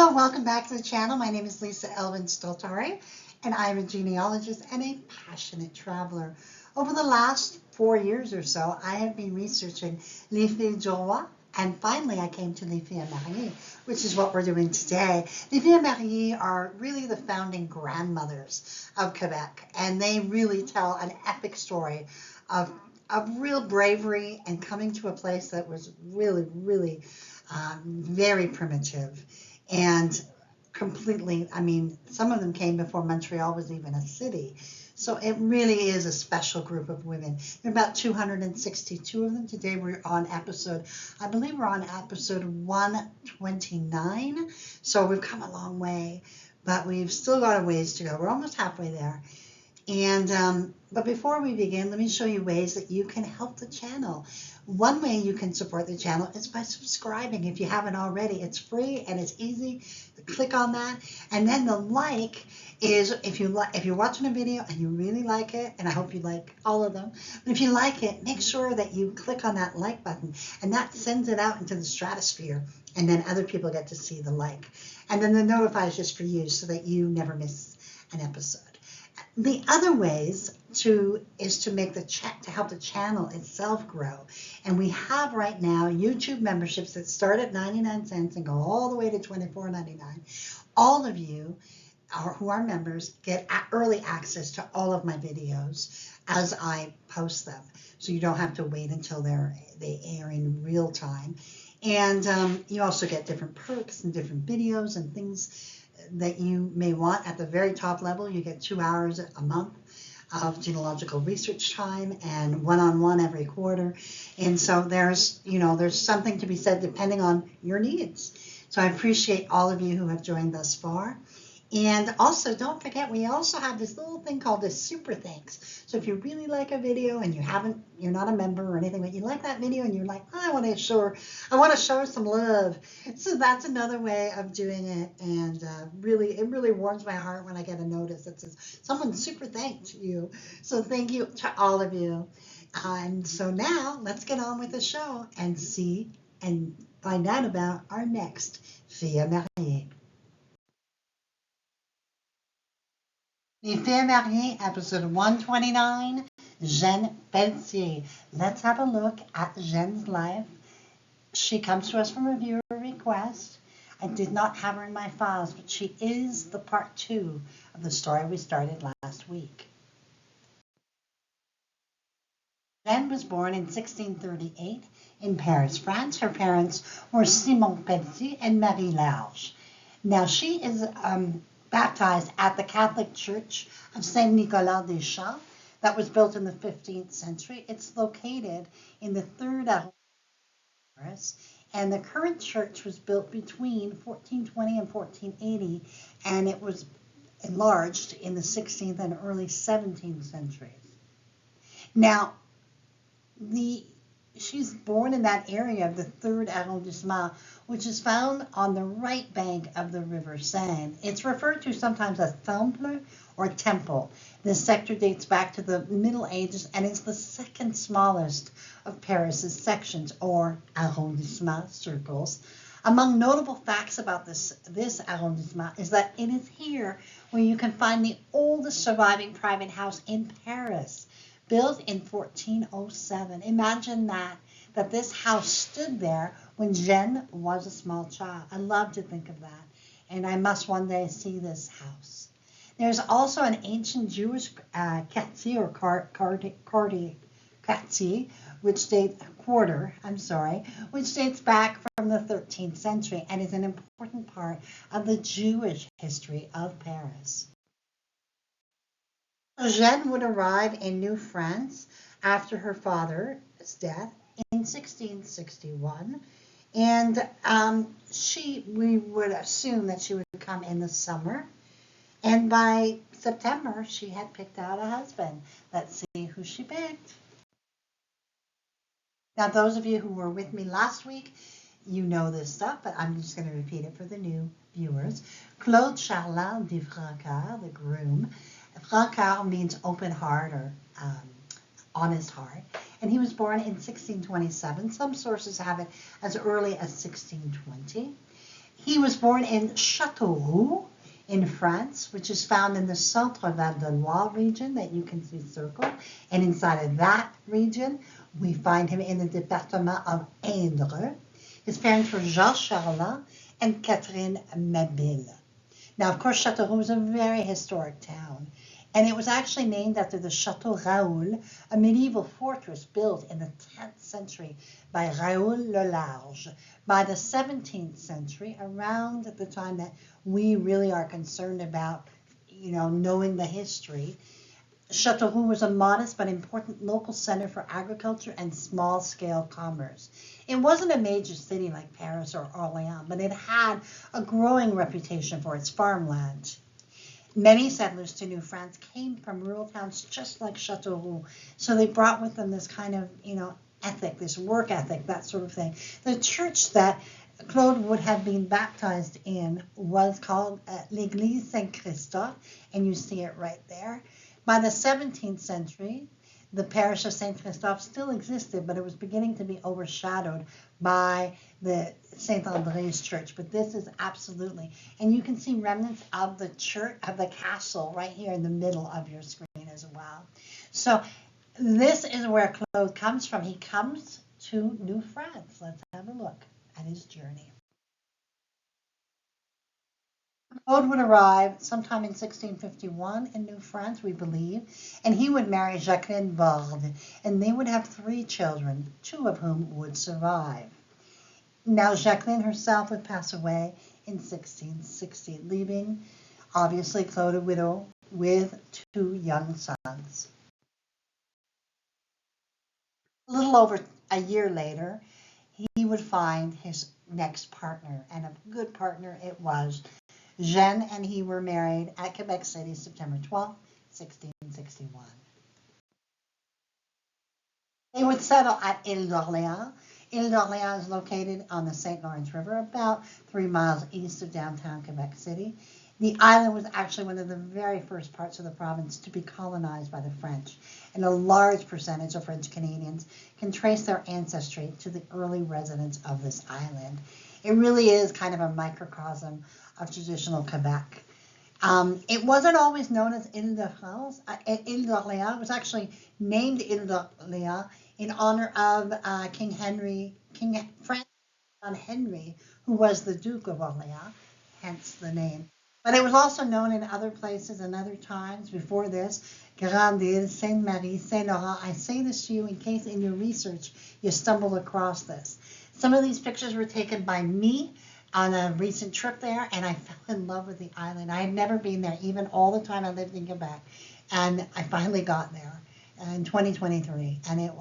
Hello, welcome back to the channel. My name is Lisa Elvin Stoltari, and I'm a genealogist and a passionate traveler. Over the last 4 years or so, I have been researching les filles du roi, and finally I came to les filles mariées, which is what we're doing today. Les filles mariées are really the founding grandmothers of Quebec, and they really tell an epic story of real bravery and coming to a place that was really very primitive and completely, I mean, some of them came before Montreal was even a city. So it really is a special group of women. There are about 262 of them. Today we're on episode, I believe we're on episode 129. So we've come a long way, but we've still got a ways to go. We're almost halfway there. And but before we begin, let me show you ways that you can help the channel. One way you can support the channel is by subscribing. If you haven't already, it's free and it's easy. Click on that, and then the like is if you're watching a video and you really like it, and I hope you like all of them. But if you like it, make sure that you click on that like button, and that sends it out into the stratosphere, and then other people get to see the like, and then the notify is just for you so that you never miss an episode. The other ways is to make to help the channel itself grow. And we have right now YouTube memberships that start at 99 cents and go all the way to $24.99. All of you who are members get early access to all of my videos as I post them. So you don't have to wait until they air in real time. And you also get different perks and different videos and things that you may want. At the very top level, you get 2 hours a month of genealogical research time and one-on-one every quarter. And so there's something to be said depending on your needs. So I appreciate all of you who have joined thus far. And also, don't forget, we also have this little thing called the super thanks. So if you really like a video and you're not a member or anything, but you like that video and you're like, oh, I want to show her some love. So that's another way of doing it. And it really warms my heart when I get a notice that says someone super thanked you. So thank you to all of you. And so now let's get on with the show and see and find out about our next fille mariée. Les Filles Mariées, episode 129, Jeanne Pelletier. Let's have a look at Jeanne's life. She comes to us from a viewer request. I did not have her in my files, but she is the part 2 of the story we started last week. Jeanne was born in 1638 in Paris, France. Her parents were Simon Pelletier and Marie Large. Now she is baptized at the Catholic Church of Saint Nicolas des Champs that was built in the 15th century. It's located in the 3rd arrondissement of Paris, and the current church was built between 1420 and 1480, and it was enlarged in the 16th and early 17th centuries. Now, she's born in that area of the 3rd arrondissement, which is found on the right bank of the River Seine. It's referred to sometimes as Temple or Temple. This sector dates back to the Middle Ages and is the second smallest of Paris's sections or arrondissement circles. Among notable facts about this arrondissement is that it is here where you can find the oldest surviving private house in Paris, built in 1407. Imagine that this house stood there when Jeanne was a small child. I love to think of that, and I must one day see this house. There's also an ancient Jewish quartier or quartier, which dates back from the 13th century and is an important part of the Jewish history of Paris. Jeanne would arrive in New France after her father's death in 1661, and we would assume that she would come in the summer, and by September she had picked out a husband. Let's see who she picked. Now, those of you who were with me last week, you know this stuff, but I'm just going to repeat it for the new viewers. Claude Charlin de Francœur, the groom. Francœur means open heart or honest heart. And he was born in 1627. Some sources have it as early as 1620. He was born in Châteauroux in France, which is found in the Centre Val de Loire region that you can see circled. And inside of that region, we find him in the Département of Indre. His parents were Jean Charlin and Catherine Mabille. Now, of course, Châteauroux is a very historic town, and it was actually named after the Château Raoul, a medieval fortress built in the 10th century by Raoul le Large. By the 17th century, around the time that we really are concerned about, knowing the history, Châteauroux was a modest but important local center for agriculture and small-scale commerce. It wasn't a major city like Paris or Orléans, but it had a growing reputation for its farmland. Many settlers to New France came from rural towns just like Châteauroux, so they brought with them this kind of, ethic, this work ethic, that sort of thing. The church that Claude would have been baptized in was called l'Église Saint-Christophe, and you see it right there. By the 17th century, the parish of Saint Christophe still existed, but it was beginning to be overshadowed by the Saint André's church. But this is absolutely, and you can see remnants of the church, of the castle right here in the middle of your screen as well. So this is where Claude comes from. He comes to New France. Let's have a look at his journey. Claude would arrive sometime in 1651 in New France, we believe, and he would marry Jacqueline Borde, and they would have 3 children, 2 of whom would survive. Now, Jacqueline herself would pass away in 1660, leaving, obviously, Claude a widow with 2 young sons. A little over a year later, he would find his next partner, and a good partner it was. Jeanne and he were married at Quebec City, September 12, 1661. They would settle at Ile d'Orléans. Ile d'Orléans is located on the St. Lawrence River, about 3 miles east of downtown Quebec City. The island was actually one of the very first parts of the province to be colonized by the French, and a large percentage of French Canadians can trace their ancestry to the early residents of this island. It really is kind of a microcosm of traditional Quebec. It wasn't always known as Ile de France. Ile d'Orléans was actually named Ile d'Orléans in honor of King Francis Henry, who was the Duke of Orléans, hence the name. But it was also known in other places and other times before this, Grande Ile, Sainte Marie, Saint Laurent. I say this to you in case in your research you stumble across this. Some of these pictures were taken by me on a recent trip there, and I fell in love with the island. I had never been there, even all the time I lived in Quebec, and I finally got there in 2023, and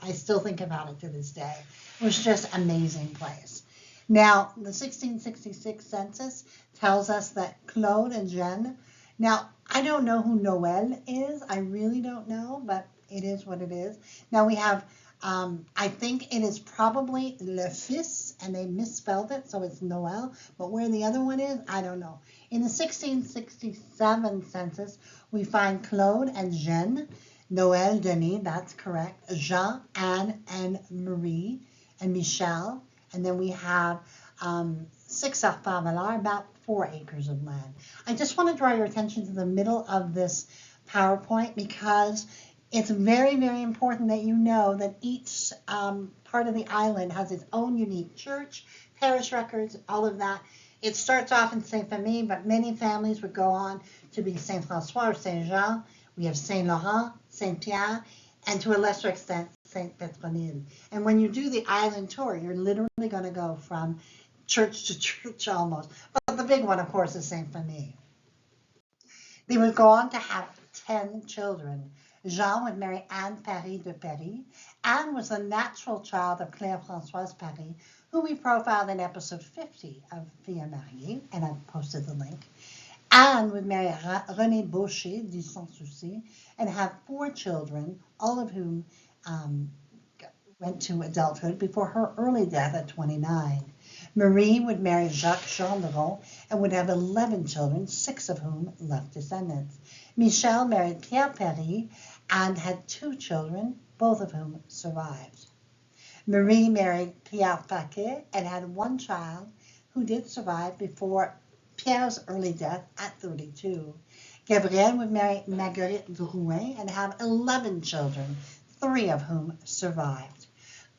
I still think about it to this day. It was just an amazing place. Now, the 1666 census tells us that Claude and Jeanne, now, I don't know who Noel is. I really don't know, but it is what it is. Now we have, I think it is probably Le Fils, and they misspelled it, so it's Noel. But where the other one is, I don't know. In the 1667 census, we find Claude and Jeanne, Noel, Denis, that's correct, Jean, Anne, and Marie, and Michel. And then we have 6 arpents, about 4 acres of land. I just want to draw your attention to the middle of this PowerPoint because it's very, very important that you know that each part of the island has its own unique church, parish records, all of that. It starts off in Saint Famille, but many families would go on to be Saint Francois or Saint Jean. We have Saint Laurent, Saint Pierre, and to a lesser extent, Saint Petronille. And when you do the island tour, you're literally going to go from church to church almost. But the big one, of course, is Saint Famille. They would go on to have 10 children. Jean would marry Anne Paris de Paris. Anne was the natural child of Claire Françoise Paris, who we profiled in episode 50 of Filles Mariées, and I've posted the link. Anne would marry René Baucher du Sans Souci and have 4 children, all of whom went to adulthood before her early death at 29. Marie would marry Jacques Gendron and would have 11 children, 6 of whom left descendants. Michel married Pierre Paris and had 2 children, both of whom survived. Marie married Pierre Paquet and had 1 child, who did survive before Pierre's early death at 32. Gabrielle would marry Marguerite Drouin and have 11 children, 3 of whom survived.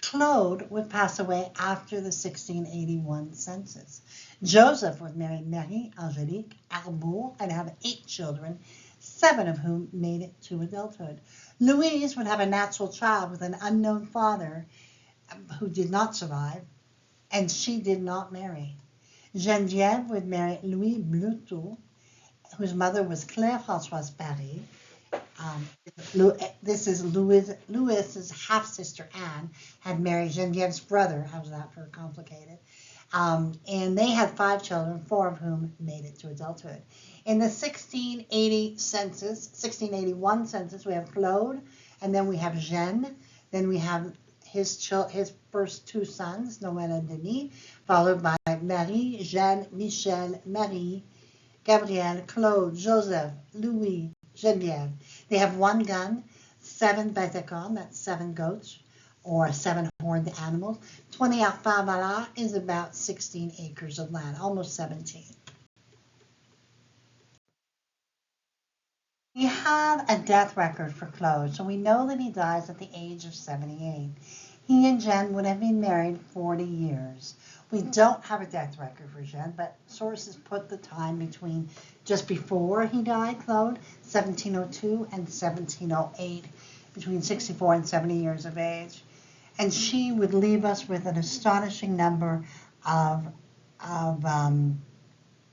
Claude would pass away after the 1681 census. Joseph would marry Marie-Angélique Arbour and have 8 children, 7 of whom made it to adulthood. Louise would have a natural child with an unknown father who did not survive, and she did not marry. Geneviève would marry Louis Bleutot, whose mother was Claire Françoise Paris. This is Louis's half-sister Anne had married Geneviève's brother. How's that for complicated? And they had 5 children, 4 of whom made it to adulthood. In the 1681 census, we have Claude, and then we have Jeanne, then we have his first 2 sons, Noël and Denis, followed by Marie, Jeanne, Michel, Marie, Gabrielle, Claude, Joseph, Louis, Geneviève. They have 1 gun, 7 bêtes à cornes, that's 7 goats, or 7 horned animals. 20 hectares valeur is about 16 acres of land, almost 17. We have a death record for Claude, so we know that he dies at the age of 78. He and Jeanne would have been married 40 years. We don't have a death record for Jeanne, but sources put the time between just before he died, Claude, 1702 and 1708, between 64 and 70 years of age. And she would leave us with an astonishing number of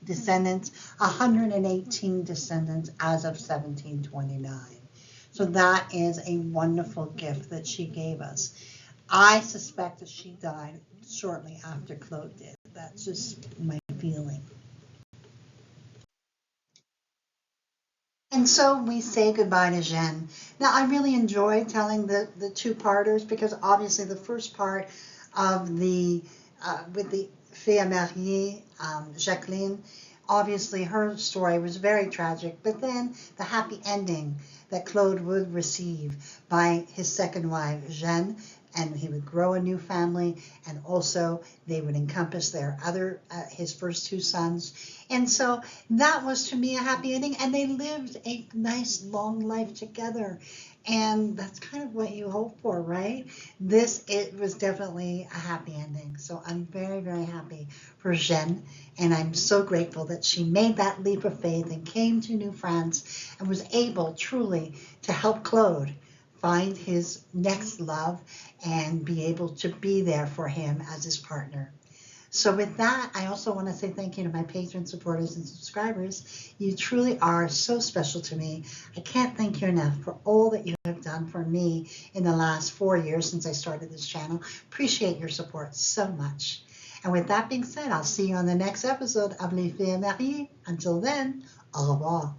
descendants, 118 descendants as of 1729. So that is a wonderful gift that she gave us. I suspect that she died shortly after Claude did. That's just my feeling. And so we say goodbye to Jeanne. Now, I really enjoyed telling the 2-parters because obviously the first part of with the fille à marier, Jacqueline, obviously her story was very tragic, but then the happy ending that Claude would receive by his second wife, Jeanne, and he would grow a new family, and also they would encompass his first 2 sons. And so that was to me a happy ending, and they lived a nice long life together. And that's kind of what you hope for, right? It was definitely a happy ending. So I'm very, very happy for Jeanne, and I'm so grateful that she made that leap of faith and came to New France and was able truly to help Claude find his next love and be able to be there for him as his partner. So with that, I also want to say thank you to my patrons, supporters, and subscribers. You truly are so special to me. I can't thank you enough for all that you have done for me in the last 4 years since I started this channel. Appreciate your support so much. And with that being said, I'll see you on the next episode of Les Filles Mariées. Until then, au revoir.